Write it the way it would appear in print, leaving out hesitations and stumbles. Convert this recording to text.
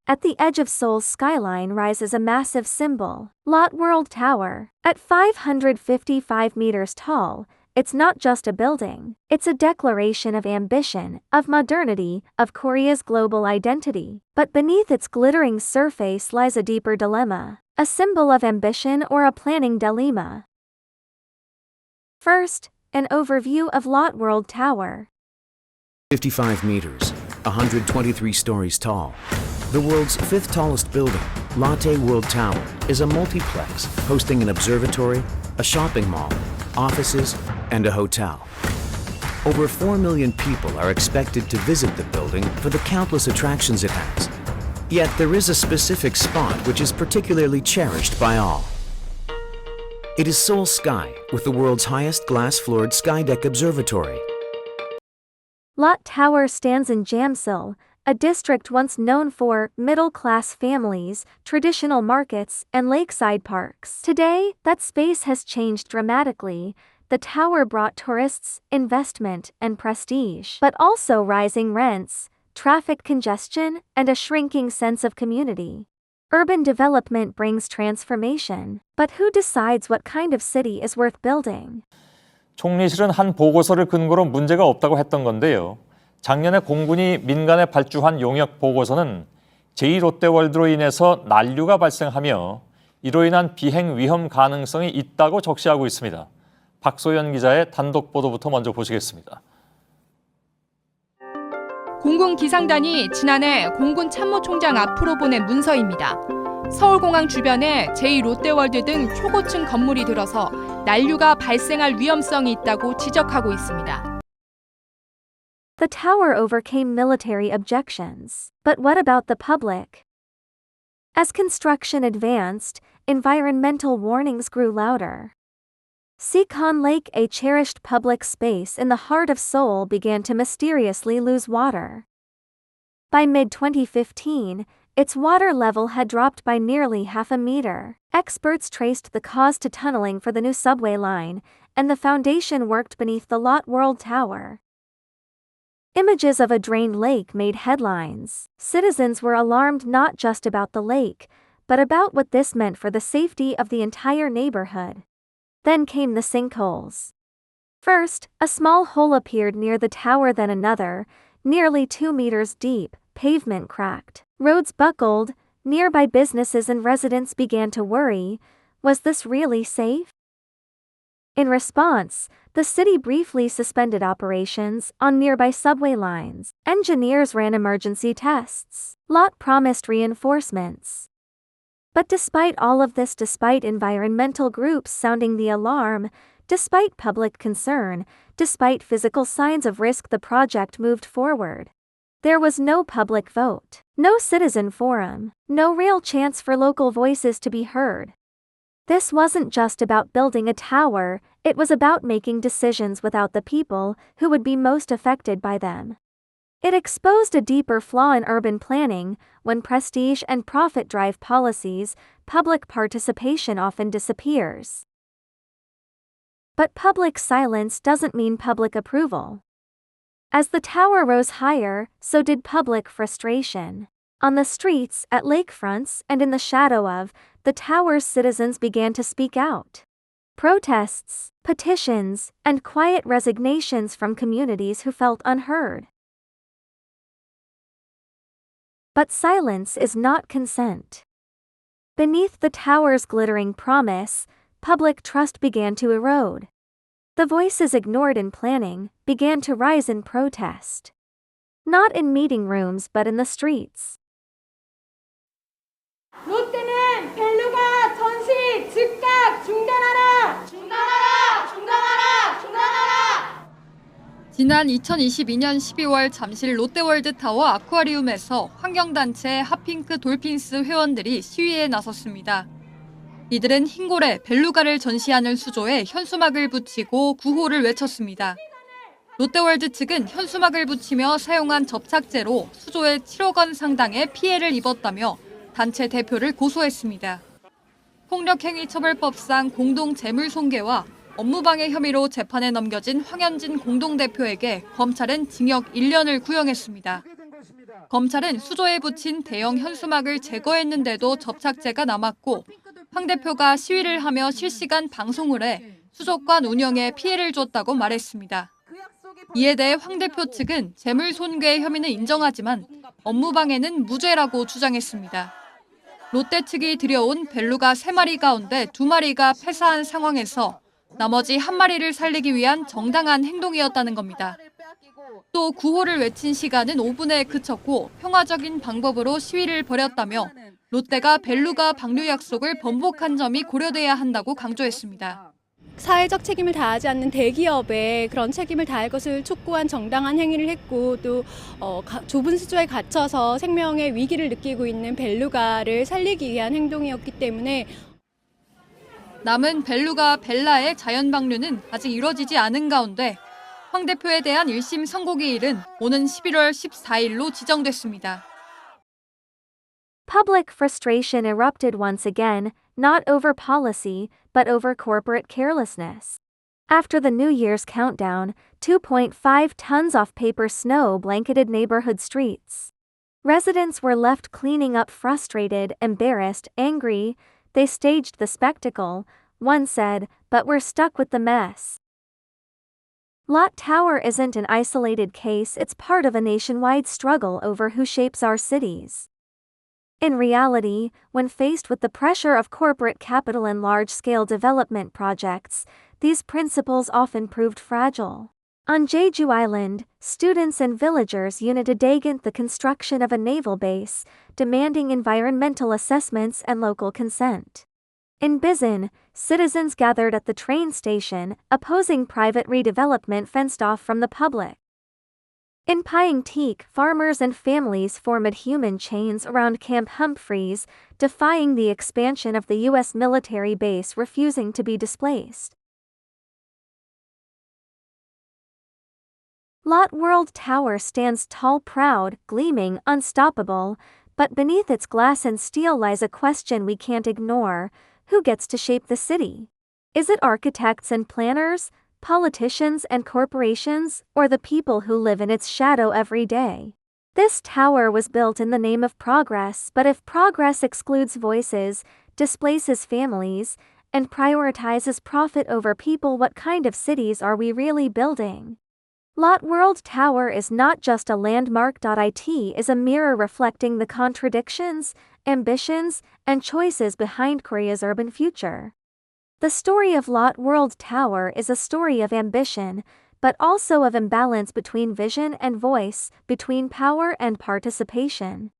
At the edge of Seoul's skyline rises a massive symbol, Lotte World Tower. At 555 meters tall, it's not just a building, it's a declaration of ambition, of modernity, of Korea's global identity. But beneath its glittering surface lies a deeper dilemma, a symbol of ambition or a planning dilemma. First, an overview of Lotte World Tower. 55 meters, 123 stories tall. The world's fifth tallest building, Lotte World Tower, is a multiplex hosting an observatory, a shopping mall, offices, and a hotel. Over 4 million people are expected to visit the building for the countless attractions it has. Yet there is a specific spot which is particularly cherished by all. It is Seoul Sky, with the world's highest glass-floored skydeck observatory. Lotte Tower stands in Jamsil, a district once known for middle-class families, traditional markets, and lakeside parks. Today, that space has changed dramatically. The tower brought tourists, investment, and prestige, but also rising rents, traffic congestion, and a shrinking sense of community. Urban development brings transformation, but who decides what kind of city is worth building? 총리실은 한 보고서를 근거로 문제가 없다고 했던 건데요. 작년에 공군이 민간에 발주한 용역 보고서는 제2롯데월드로 인해서 난류가 발생하며 이로 인한 비행 위험 가능성이 있다고 적시하고 있습니다. 박소연 기자의 단독 보도부터 먼저 보시겠습니다. 공군 기상단이 지난해 공군 참모총장 앞으로 보낸 문서입니다. 서울공항 주변에 제2롯데월드 등 초고층 건물이 들어서 난류가 발생할 위험성이 있다고 지적하고 있습니다. The tower overcame military objections. But what about the public? As construction advanced, environmental warnings grew louder. Sikon Lake, a cherished public space in the heart of Seoul, began to mysteriously lose water. By mid-2015, its water level had dropped by nearly half a meter. Experts traced the cause to tunneling for the new subway line, and the foundation worked beneath the Lotte World Tower. Images of a drained lake made headlines. Citizens were alarmed not just about the lake, but about what this meant for the safety of the entire neighborhood. Then came the sinkholes. First, a small hole appeared near the tower, then another, nearly 2 meters deep. Pavement cracked. Roads buckled. Nearby businesses and residents began to worry. Was this really safe? In response, the city briefly suspended operations on nearby subway lines. Engineers ran emergency tests. Lotte promised reinforcements. But despite all of this, despite environmental groups sounding the alarm, despite public concern, despite physical signs of risk, the project moved forward. There was no public vote, no citizen forum, no real chance for local voices to be heard. This wasn't just about building a tower, it was about making decisions without the people who would be most affected by them. It exposed a deeper flaw in urban planning. When prestige and profit drive policies, public participation often disappears. But public silence doesn't mean public approval. As the tower rose higher, so did public frustration. On the streets, at lakefronts, and in the shadow of the tower's, citizens began to speak out. Protests, petitions, and quiet resignations from communities who felt unheard. But silence is not consent. Beneath the tower's glittering promise, public trust began to erode. The voices ignored in planning began to rise in protest. Not in meeting rooms but in the streets. 롯데는 밸류가 전시 즉각 중단하라! 중단하라! 중단하라! 중단하라! 지난 2022년 12월 잠실 롯데월드 타워 아쿠아리움에서 환경단체 핫핑크 돌핀스 회원들이 시위에 나섰습니다. 이들은 흰골에 벨루가를 전시하는 수조에 현수막을 붙이고 구호를 외쳤습니다. 롯데월드 측은 현수막을 붙이며 사용한 접착제로 수조에 7억 원 상당의 피해를 입었다며 단체 대표를 고소했습니다. 폭력행위처벌법상 공동재물손괴와 업무방해 혐의로 재판에 넘겨진 황현진 공동대표에게 검찰은 징역 1년을 구형했습니다. 검찰은 수조에 붙인 대형 현수막을 제거했는데도 접착제가 남았고 황 대표가 시위를 하며 실시간 방송을 해 수족관 운영에 피해를 줬다고 말했습니다. 이에 대해 황 대표 측은 재물손괴 혐의는 인정하지만 업무방해는 무죄라고 주장했습니다. 롯데 측이 들여온 벨루가 3마리 가운데 2마리가 폐사한 상황에서 나머지 1마리를 살리기 위한 정당한 행동이었다는 겁니다. 또 구호를 외친 시간은 5분에 그쳤고 평화적인 방법으로 시위를 벌였다며 롯데가 벨루가 방류 약속을 번복한 점이 고려돼야 한다고 강조했습니다. 사회적 책임을 다하지 않는 대기업에 그런 책임을 다할 것을 촉구한 정당한 행위를 했고 또 좁은 수조에 갇혀서 생명의 위기를 느끼고 있는 벨루가를 살리기 위한 행동이었기 때문에 남은 벨루가 벨라의 자연 방류는 아직 이뤄지지 않은 가운데 황 대표에 대한 1심 선고기일은 오는 11월 14일로 지정됐습니다. Public frustration erupted once again, not over policy, but over corporate carelessness. After the New Year's countdown, 2.5 tons of paper snow blanketed neighborhood streets. Residents were left cleaning up frustrated, embarrassed, angry. They staged the spectacle, one said, but we're stuck with the mess. Lotte Tower isn't an isolated case, it's part of a nationwide struggle over who shapes our cities. In reality, when faced with the pressure of corporate capital and large-scale development projects, these principles often proved fragile. On Jeju Island, students and villagers united against the construction of a naval base, demanding environmental assessments and local consent. In Bizen, citizens gathered at the train station, opposing private redevelopment fenced off from the public. In Pyeongtaek, farmers and families formed human chains around Camp Humphreys, defying the expansion of the U.S. military base, refusing to be displaced. Lotte World Tower stands tall, proud, gleaming, unstoppable, but beneath its glass and steel lies a question we can't ignore: who gets to shape the city? Is it architects and planners, politicians and corporations, or the people who live in its shadow every day? This tower was built in the name of progress, but if progress excludes voices, displaces families, and prioritizes profit over people, what kind of cities are we really building? Lotte World Tower is not just a landmark. It is a mirror reflecting the contradictions, ambitions, and choices behind Korea's urban future. The story of Lotte World Tower is a story of ambition, but also of imbalance between vision and voice, between power and participation.